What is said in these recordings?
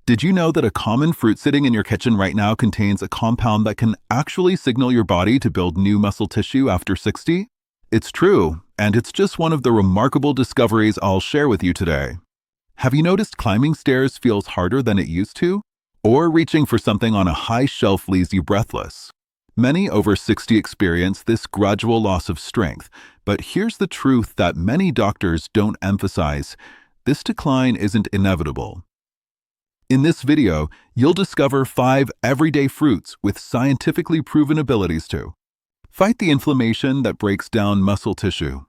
Did you know that a common fruit sitting in your kitchen right now contains a compound that can actually signal your body to build new muscle tissue after 60? It's true, and it's just one of the remarkable discoveries I'll share with you today. Have you noticed climbing stairs feels harder than it used to? Or reaching for something on a high shelf leaves you breathless? Many over 60 experience this gradual loss of strength, but here's the truth that many doctors don't emphasize. This decline isn't inevitable. In this video, you'll discover 5 everyday fruits with scientifically proven abilities to fight the inflammation that breaks down muscle tissue,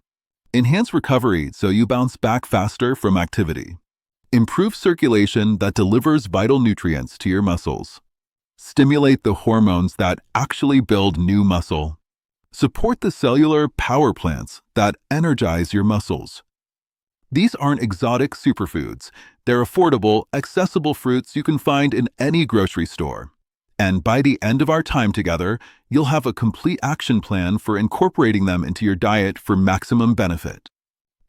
enhance recovery so you bounce back faster from activity, improve circulation that delivers vital nutrients to your muscles, stimulate the hormones that actually build new muscle, support the cellular power plants that energize your muscles. These aren't exotic superfoods. They're affordable, accessible fruits you can find in any grocery store. And by the end of our time together, you'll have a complete action plan for incorporating them into your diet for maximum benefit.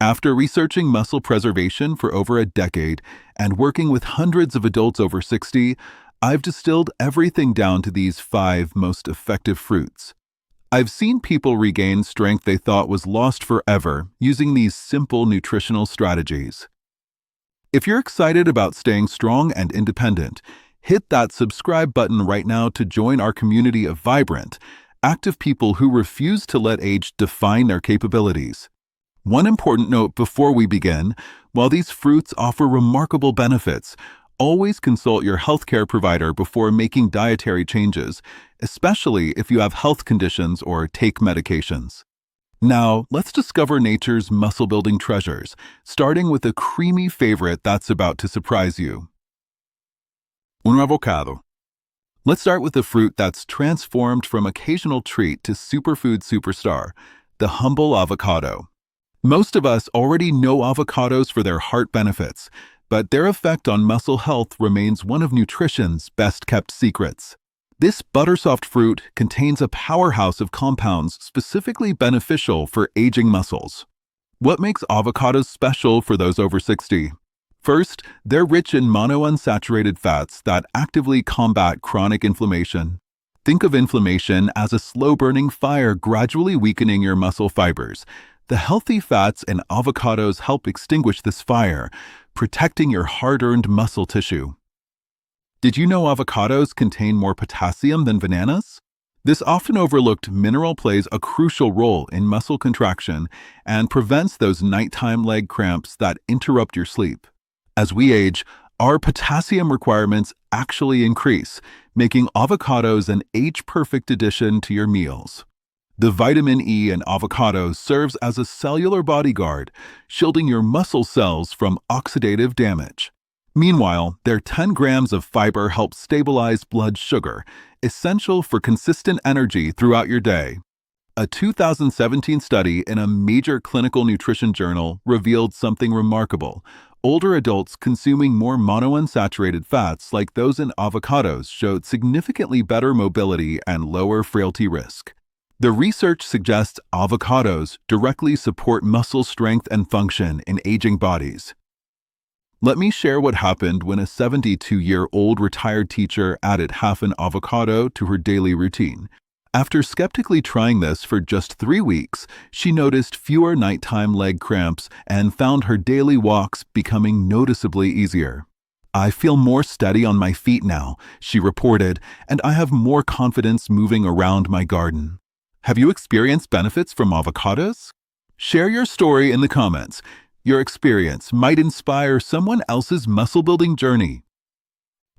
After researching muscle preservation for over a decade and working with hundreds of adults over 60, I've distilled everything down to these 5 most effective fruits. I've seen people regain strength they thought was lost forever using these simple nutritional strategies. If you're excited about staying strong and independent, hit that subscribe button right now to join our community of vibrant, active people who refuse to let age define their capabilities. One important note before we begin: while these fruits offer remarkable benefits, always consult your healthcare provider before making dietary changes, especially if you have health conditions or take medications. Now, let's discover nature's muscle-building treasures, starting with a creamy favorite that's about to surprise you. Un avocado. Let's start with a fruit that's transformed from occasional treat to superfood superstar, the humble avocado. Most of us already know avocados for their heart benefits, but their effect on muscle health remains one of nutrition's best-kept secrets. This buttersoft fruit contains a powerhouse of compounds specifically beneficial for aging muscles. What makes avocados special for those over 60? First, they're rich in monounsaturated fats that actively combat chronic inflammation. Think of inflammation as a slow-burning fire gradually weakening your muscle fibers. The healthy fats in avocados help extinguish this fire, protecting your hard-earned muscle tissue. Did you know avocados contain more potassium than bananas? This often overlooked mineral plays a crucial role in muscle contraction and prevents those nighttime leg cramps that interrupt your sleep. As we age, our potassium requirements actually increase, making avocados an age-perfect addition to your meals. The vitamin E in avocados serves as a cellular bodyguard, shielding your muscle cells from oxidative damage. Meanwhile, their 10 grams of fiber help stabilize blood sugar, essential for consistent energy throughout your day. A 2017 study in a major clinical nutrition journal revealed something remarkable. Older adults consuming more monounsaturated fats like those in avocados showed significantly better mobility and lower frailty risk. The research suggests avocados directly support muscle strength and function in aging bodies. Let me share what happened when a 72-year-old retired teacher added half an avocado to her daily routine. After skeptically trying this for just 3 weeks, she noticed fewer nighttime leg cramps and found her daily walks becoming noticeably easier. "I feel more steady on my feet now," she reported, "and I have more confidence moving around my garden." Have you experienced benefits from avocados? Share your story in the comments. Your experience might inspire someone else's muscle-building journey.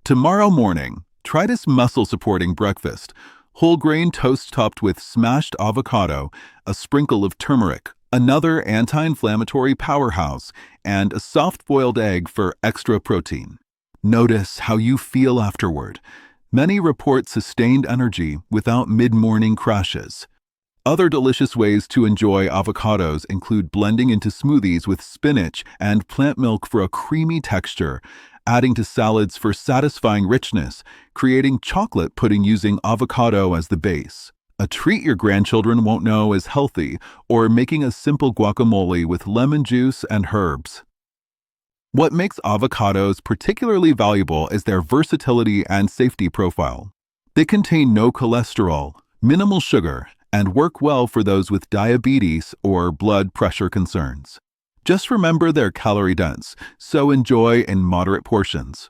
Tomorrow morning, try this muscle-supporting breakfast: whole grain toast topped with smashed avocado, a sprinkle of turmeric, another anti-inflammatory powerhouse, and a soft-boiled egg for extra protein. Notice how you feel afterward. Many report sustained energy without mid-morning crashes. Other delicious ways to enjoy avocados include blending into smoothies with spinach and plant milk for a creamy texture, adding to salads for satisfying richness, creating chocolate pudding using avocado as the base, a treat your grandchildren won't know is healthy, or making a simple guacamole with lemon juice and herbs. What makes avocados particularly valuable is their versatility and safety profile. They contain no cholesterol, minimal sugar, and work well for those with diabetes or blood pressure concerns. Just remember they're calorie dense, so enjoy in moderate portions.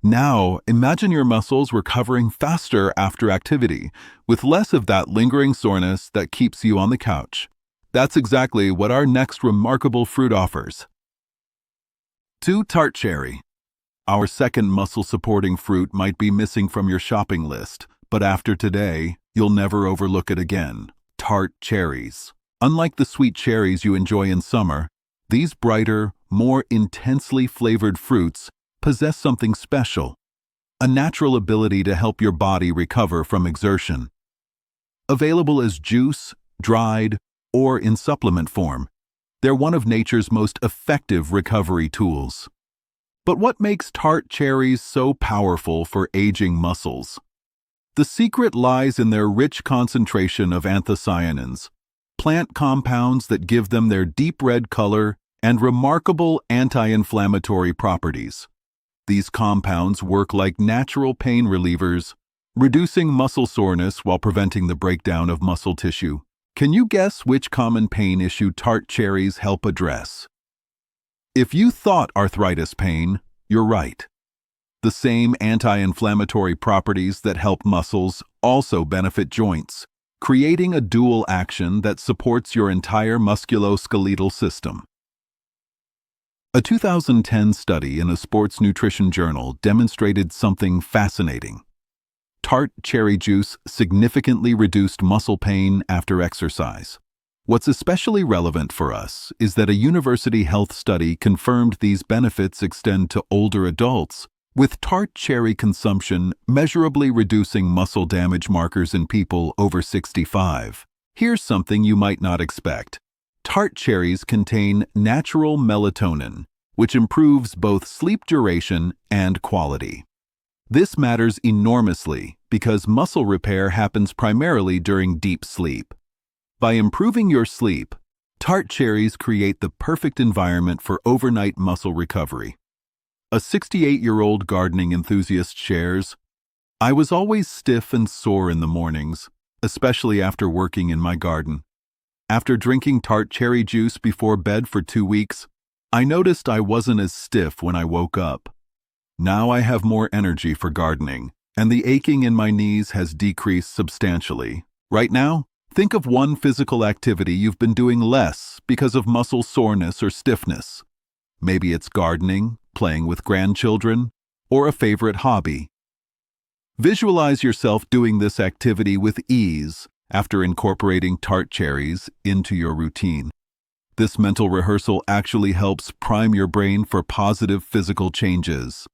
Now, imagine your muscles recovering faster after activity, with less of that lingering soreness that keeps you on the couch. That's exactly what our next remarkable fruit offers. 2. Tart Cherry. Our second muscle-supporting fruit might be missing from your shopping list, but after today, you'll never overlook it again. Tart cherries. Unlike the sweet cherries you enjoy in summer, these brighter, more intensely flavored fruits possess something special, a natural ability to help your body recover from exertion. Available as juice, dried, or in supplement form, they're one of nature's most effective recovery tools. But what makes tart cherries so powerful for aging muscles? The secret lies in their rich concentration of anthocyanins, plant compounds that give them their deep red color and remarkable anti-inflammatory properties. These compounds work like natural pain relievers, reducing muscle soreness while preventing the breakdown of muscle tissue. Can you guess which common pain issue tart cherries help address? If you thought arthritis pain, you're right. The same anti-inflammatory properties that help muscles also benefit joints, creating a dual action that supports your entire musculoskeletal system. A 2010 study in a sports nutrition journal demonstrated something fascinating. Tart cherry juice significantly reduced muscle pain after exercise. What's especially relevant for us is that a university health study confirmed these benefits extend to older adults, with tart cherry consumption measurably reducing muscle damage markers in people over 65. Here's something you might not expect. Tart cherries contain natural melatonin, which improves both sleep duration and quality. This matters enormously because muscle repair happens primarily during deep sleep. By improving your sleep, tart cherries create the perfect environment for overnight muscle recovery. A 68-year-old gardening enthusiast shares, "I was always stiff and sore in the mornings, especially after working in my garden. After drinking tart cherry juice before bed for 2 weeks, I noticed I wasn't as stiff when I woke up. Now I have more energy for gardening, and the aching in my knees has decreased substantially. Right now, think of one physical activity you've been doing less because of muscle soreness or stiffness. Maybe it's gardening, playing with grandchildren, or a favorite hobby. Visualize yourself doing this activity with ease after incorporating tart cherries into your routine. This mental rehearsal actually helps prime your brain for positive physical changes.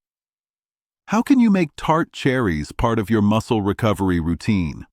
How can you make tart cherries part of your muscle recovery routine?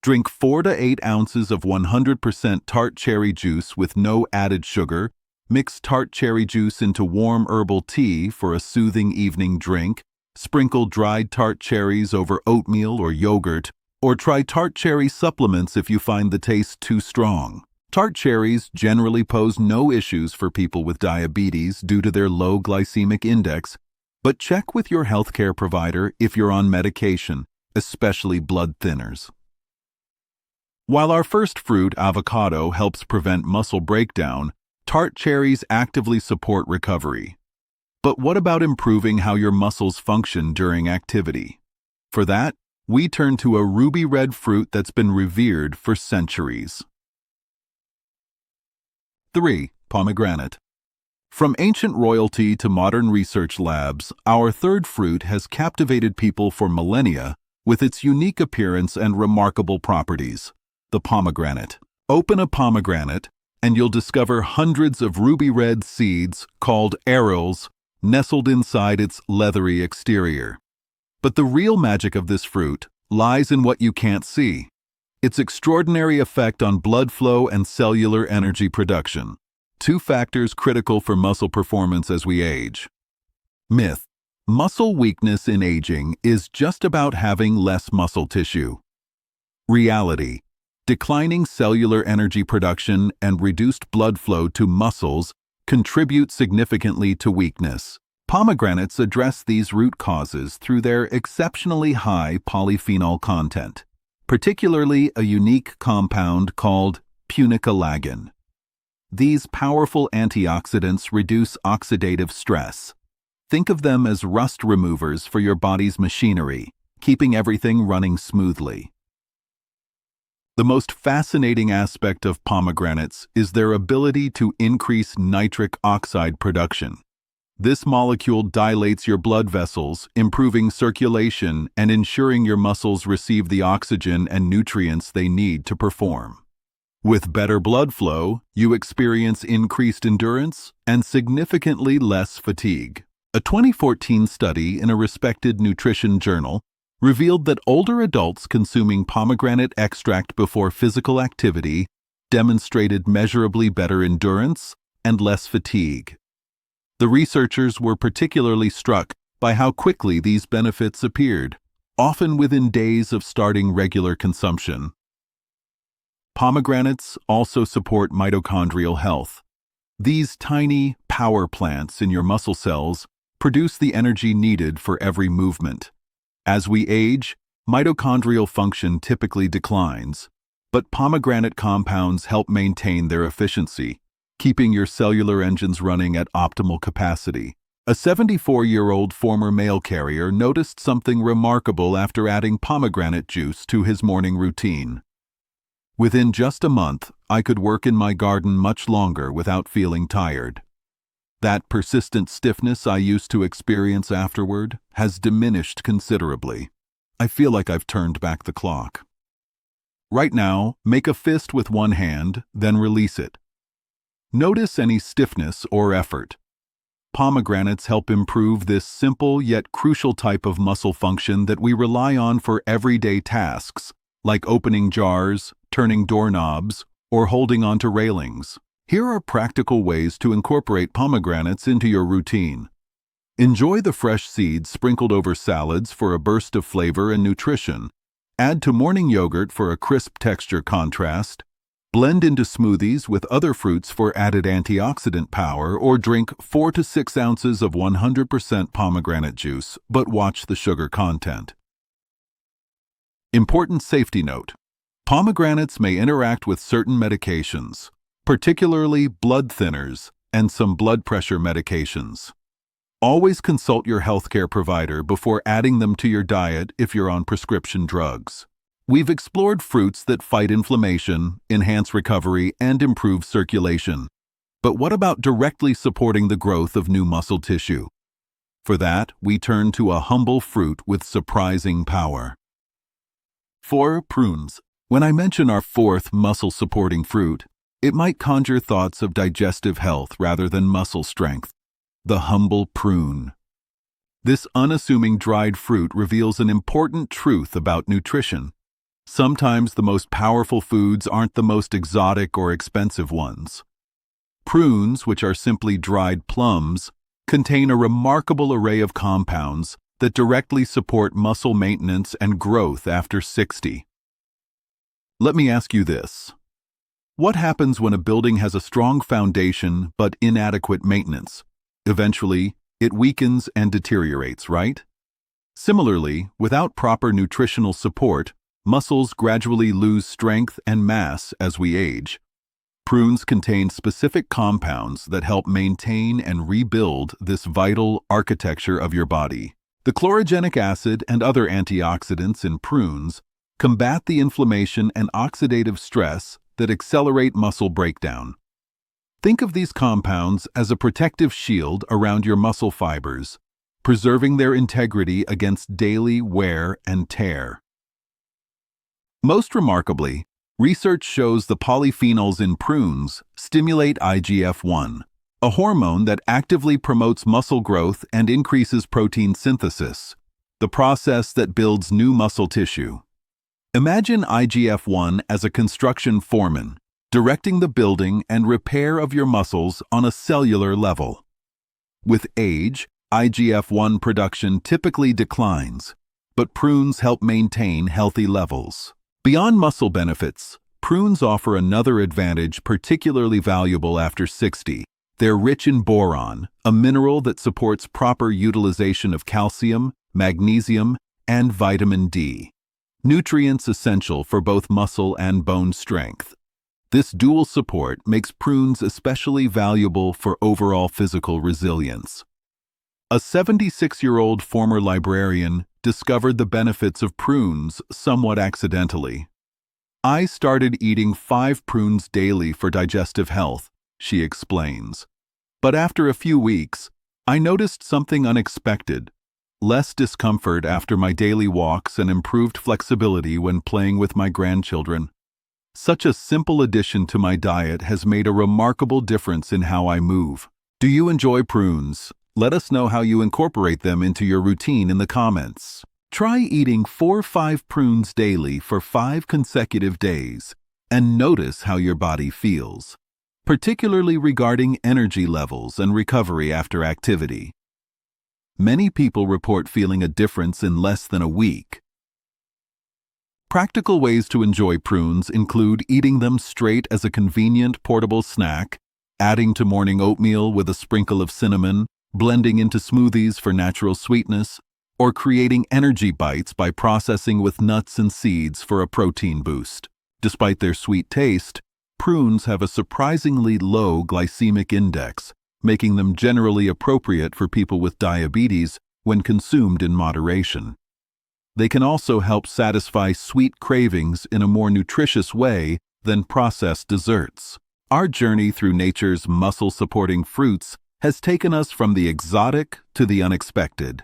Drink 4 to 8 ounces of 100% tart cherry juice with no added sugar. Mix tart cherry juice into warm herbal tea for a soothing evening drink. Sprinkle dried tart cherries over oatmeal or yogurt, or try tart cherry supplements if you find the taste too strong. Tart cherries generally pose no issues for people with diabetes due to their low glycemic index, but check with your healthcare provider if you're on medication, especially blood thinners. While our first fruit, avocado, helps prevent muscle breakdown, tart cherries actively support recovery. But what about improving how your muscles function during activity? For that, we turn to a ruby red fruit that's been revered for centuries. 3. Pomegranate. From ancient royalty to modern research labs, our third fruit has captivated people for millennia with its unique appearance and remarkable properties. The pomegranate. Open a pomegranate, and you'll discover hundreds of ruby red seeds called arils nestled inside its leathery exterior. But the real magic of this fruit lies in what you can't see: its extraordinary effect on blood flow and cellular energy production, 2 factors critical for muscle performance as we age. Myth: muscle weakness in aging is just about having less muscle tissue. Reality: declining cellular energy production and reduced blood flow to muscles contribute significantly to weakness. Pomegranates address these root causes through their exceptionally high polyphenol content, particularly a unique compound called punicalagin. These powerful antioxidants reduce oxidative stress. Think of them as rust removers for your body's machinery, keeping everything running smoothly. The most fascinating aspect of pomegranates is their ability to increase nitric oxide production. This molecule dilates your blood vessels, improving circulation and ensuring your muscles receive the oxygen and nutrients they need to perform. With better blood flow, you experience increased endurance and significantly less fatigue. A 2014 study in a respected nutrition journal revealed that older adults consuming pomegranate extract before physical activity demonstrated measurably better endurance and less fatigue. The researchers were particularly struck by how quickly these benefits appeared, often within days of starting regular consumption. Pomegranates also support mitochondrial health. These tiny power plants in your muscle cells produce the energy needed for every movement. As we age, mitochondrial function typically declines, but pomegranate compounds help maintain their efficiency, keeping your cellular engines running at optimal capacity. A 74-year-old former mail carrier noticed something remarkable after adding pomegranate juice to his morning routine. Within just a month, I could work in my garden much longer without feeling tired. That persistent stiffness I used to experience afterward has diminished considerably. I feel like I've turned back the clock. Right now, make a fist with one hand, then release it. Notice any stiffness or effort. Pomegranates help improve this simple yet crucial type of muscle function that we rely on for everyday tasks, like opening jars, turning doorknobs, or holding onto railings. Here are practical ways to incorporate pomegranates into your routine. Enjoy the fresh seeds sprinkled over salads for a burst of flavor and nutrition. Add to morning yogurt for a crisp texture contrast. Blend into smoothies with other fruits for added antioxidant power, or drink 4 to 6 ounces of 100% pomegranate juice, but watch the sugar content. Important safety note: pomegranates may interact with certain medications, particularly blood thinners and some blood pressure medications. Always consult your healthcare provider before adding them to your diet if you're on prescription drugs. We've explored fruits that fight inflammation, enhance recovery, and improve circulation. But what about directly supporting the growth of new muscle tissue? For that, we turn to a humble fruit with surprising power. 4. Prunes. When I mention our fourth muscle-supporting fruit, it might conjure thoughts of digestive health rather than muscle strength. The humble prune. This unassuming dried fruit reveals an important truth about nutrition. Sometimes the most powerful foods aren't the most exotic or expensive ones. Prunes, which are simply dried plums, contain a remarkable array of compounds that directly support muscle maintenance and growth after 60. Let me ask you this. What happens when a building has a strong foundation but inadequate maintenance? Eventually, it weakens and deteriorates, right? Similarly, without proper nutritional support, muscles gradually lose strength and mass as we age. Prunes contain specific compounds that help maintain and rebuild this vital architecture of your body. The chlorogenic acid and other antioxidants in prunes combat the inflammation and oxidative stress that accelerate muscle breakdown. Think of these compounds as a protective shield around your muscle fibers, preserving their integrity against daily wear and tear. Most remarkably, research shows the polyphenols in prunes stimulate IGF-1, a hormone that actively promotes muscle growth and increases protein synthesis, the process that builds new muscle tissue. Imagine IGF-1 as a construction foreman, directing the building and repair of your muscles on a cellular level. With age, IGF-1 production typically declines, but prunes help maintain healthy levels. Beyond muscle benefits, prunes offer another advantage particularly valuable after 60: They're rich in boron, a mineral that supports proper utilization of calcium, magnesium, and vitamin D, nutrients essential for both muscle and bone strength. This dual support makes prunes especially valuable for overall physical resilience. A 76-year-old former librarian discovered the benefits of prunes somewhat accidentally. "I started eating 5 prunes daily for digestive health," she explains. "But after a few weeks, I noticed something unexpected: less discomfort after my daily walks and improved flexibility when playing with my grandchildren. Such a simple addition to my diet has made a remarkable difference in how I move." Do you enjoy prunes? Let us know how you incorporate them into your routine in the comments. Try eating 4 or 5 prunes daily for 5 consecutive days and notice how your body feels, particularly regarding energy levels and recovery after activity. Many people report feeling a difference in less than a week. Practical ways to enjoy prunes include eating them straight as a convenient portable snack, adding to morning oatmeal with a sprinkle of cinnamon, blending into smoothies for natural sweetness, or creating energy bites by processing with nuts and seeds for a protein boost. Despite their sweet taste, prunes have a surprisingly low glycemic index, making them generally appropriate for people with diabetes when consumed in moderation. They can also help satisfy sweet cravings in a more nutritious way than processed desserts. Our journey through nature's muscle-supporting fruits has taken us from the exotic to the unexpected.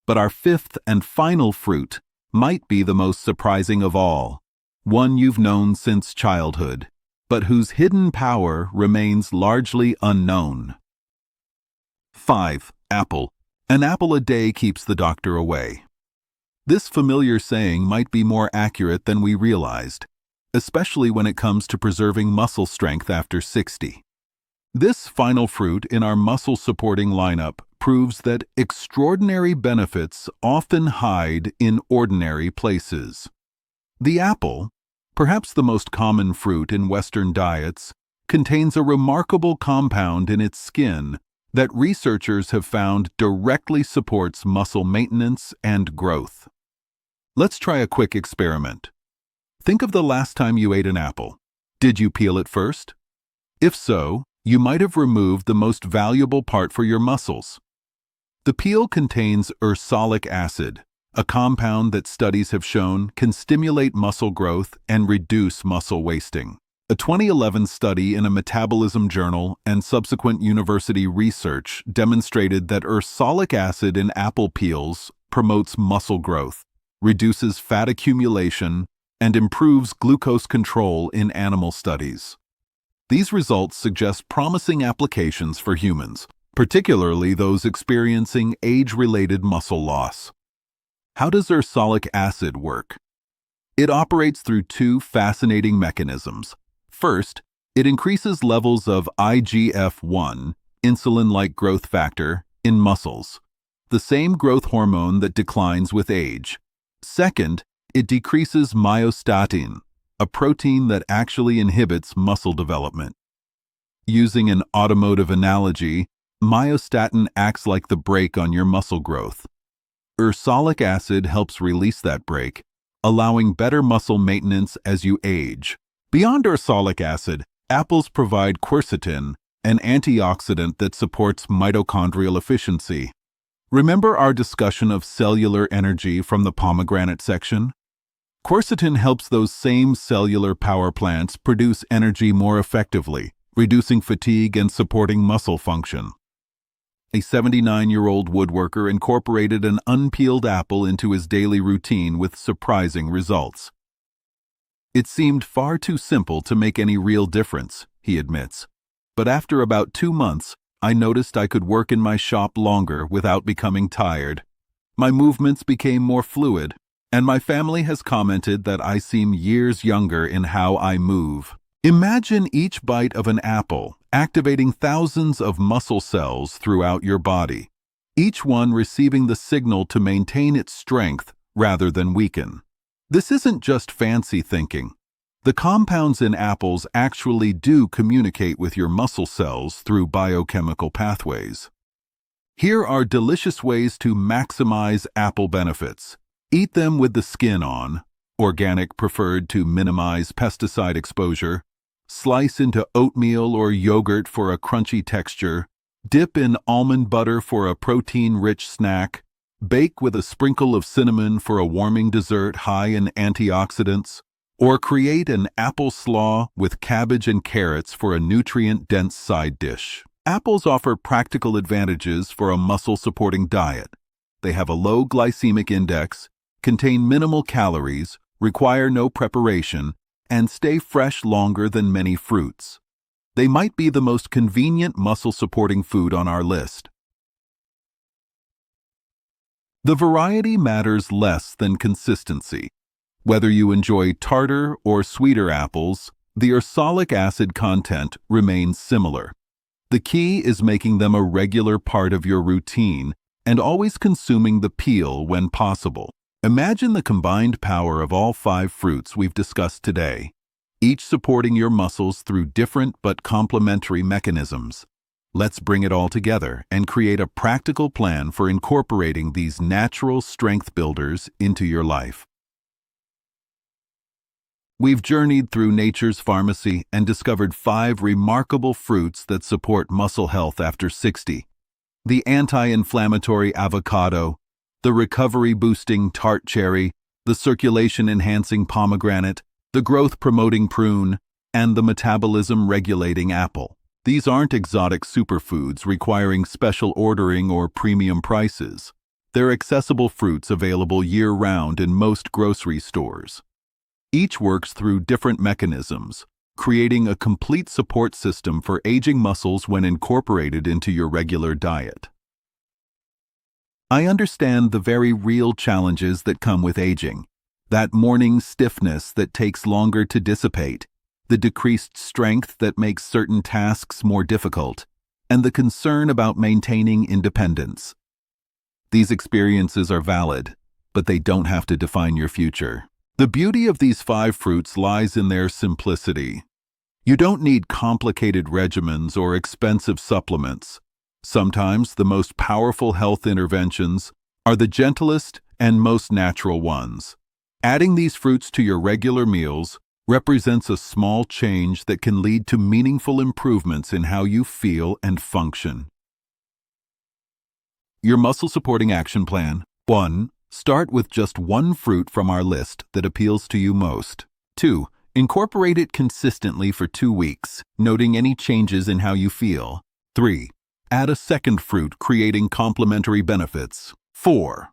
But our 5th and final fruit might be the most surprising of all, one you've known since childhood, but whose hidden power remains largely unknown. 5. Apple. An apple a day keeps the doctor away. This familiar saying might be more accurate than we realized, especially when it comes to preserving muscle strength after 60. This final fruit in our muscle-supporting lineup proves that extraordinary benefits often hide in ordinary places. The apple, perhaps the most common fruit in Western diets, contains a remarkable compound in its skin that researchers have found directly supports muscle maintenance and growth. Let's try a quick experiment. Think of the last time you ate an apple. Did you peel it first? If so, you might have removed the most valuable part for your muscles. The peel contains ursolic acid, a compound that studies have shown can stimulate muscle growth and reduce muscle wasting. A 2011 study in a metabolism journal and subsequent university research demonstrated that ursolic acid in apple peels promotes muscle growth, reduces fat accumulation, and improves glucose control in animal studies. These results suggest promising applications for humans, particularly those experiencing age-related muscle loss. How does ursolic acid work? It operates through 2 fascinating mechanisms. First, it increases levels of IGF-1, insulin-like growth factor, in muscles, the same growth hormone that declines with age. Second, it decreases myostatin, a protein that actually inhibits muscle development. Using an automotive analogy, myostatin acts like the brake on your muscle growth. Ursolic acid helps release that brake, allowing better muscle maintenance as you age. Beyond ursolic acid, apples provide quercetin, an antioxidant that supports mitochondrial efficiency. Remember our discussion of cellular energy from the pomegranate section? Quercetin helps those same cellular power plants produce energy more effectively, reducing fatigue and supporting muscle function. A 79-year-old woodworker incorporated an unpeeled apple into his daily routine with surprising results. "It seemed far too simple to make any real difference," he admits. "But after about 2 months, I noticed I could work in my shop longer without becoming tired. My movements became more fluid, and my family has commented that I seem years younger in how I move." Imagine each bite of an apple activating thousands of muscle cells throughout your body, each one receiving the signal to maintain its strength rather than weaken. This isn't just fancy thinking. The compounds in apples actually do communicate with your muscle cells through biochemical pathways. Here are delicious ways to maximize apple benefits. Eat them with the skin on, organic preferred to minimize pesticide exposure. Slice into oatmeal or yogurt for a crunchy texture. Dip in almond butter for a protein-rich snack. Bake with a sprinkle of cinnamon for a warming dessert high in antioxidants. Or create an apple slaw with cabbage and carrots for a nutrient-dense side dish. Apples offer practical advantages for a muscle-supporting diet. They have a low glycemic index, contain minimal calories, require no preparation, and stay fresh longer than many fruits. They might be the most convenient muscle-supporting food on our list. The variety matters less than consistency. Whether you enjoy tartar or sweeter apples, the oxalic acid content remains similar. The key is making them a regular part of your routine and always consuming the peel when possible. Imagine the combined power of all 5 fruits we've discussed today, each supporting your muscles through different but complementary mechanisms. Let's bring it all together and create a practical plan for incorporating these natural strength builders into your life. We've journeyed through nature's pharmacy and discovered 5 remarkable fruits that support muscle health after 60. The anti-inflammatory avocado, the recovery-boosting Tart Cherry, the circulation-enhancing pomegranate, the growth-promoting prune, and the metabolism-regulating apple. These aren't exotic superfoods requiring special ordering or premium prices. They're accessible fruits available year-round in most grocery stores. Each works through different mechanisms, creating a complete support system for aging muscles when incorporated into your regular diet. I understand the very real challenges that come with aging. That morning stiffness that takes longer to dissipate, the decreased strength that makes certain tasks more difficult, and the concern about maintaining independence. These experiences are valid, but they don't have to define your future. The beauty of these 5 fruits lies in their simplicity. You don't need complicated regimens or expensive supplements. Sometimes the most powerful health interventions are the gentlest and most natural ones. Adding these fruits to your regular meals represents a small change that can lead to meaningful improvements in how you feel and function. Your muscle-supporting action plan. 1. Start with just 1 fruit from our list that appeals to you most. 2. Incorporate it consistently for 2 weeks, noting any changes in how you feel. 3. Add a second fruit, creating complementary benefits. 4.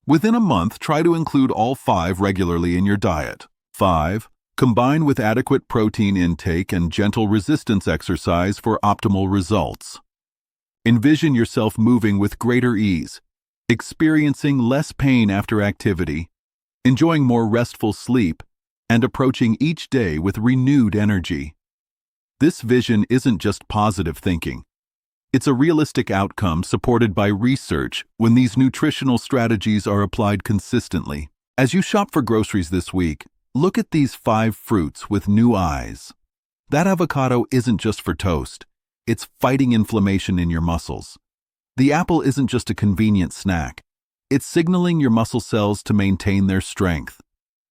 Within a month, try to include all 5 regularly in your diet. 5. Combine with adequate protein intake and gentle resistance exercise for optimal results. Envision yourself moving with greater ease, experiencing less pain after activity, enjoying more restful sleep, and approaching each day with renewed energy. This vision isn't just positive thinking. It's a realistic outcome supported by research when these nutritional strategies are applied consistently. As you shop for groceries this week, look at these 5 fruits with new eyes. That avocado isn't just for toast. It's fighting inflammation in your muscles. The apple isn't just a convenient snack. It's signaling your muscle cells to maintain their strength.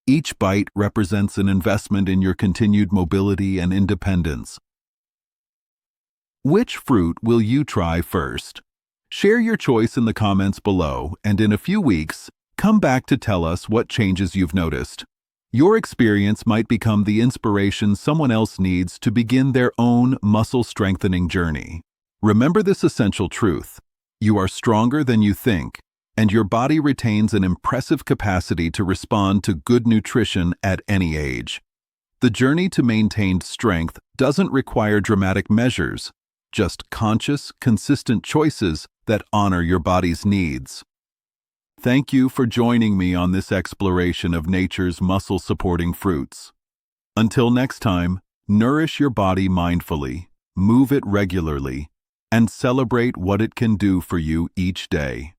Each bite represents an investment in your continued mobility and independence. Which fruit will you try first? Share your choice in the comments below, and in a few weeks, come back to tell us what changes you've noticed. Your experience might become the inspiration someone else needs to begin their own muscle-strengthening journey. Remember this essential truth. You are stronger than you think, and your body retains an impressive capacity to respond to good nutrition at any age. The journey to maintained strength doesn't require dramatic measures, just conscious, consistent choices that honor your body's needs. Thank you for joining me on this exploration of nature's muscle-supporting fruits. Until next time, nourish your body mindfully, move it regularly, and celebrate what it can do for you each day.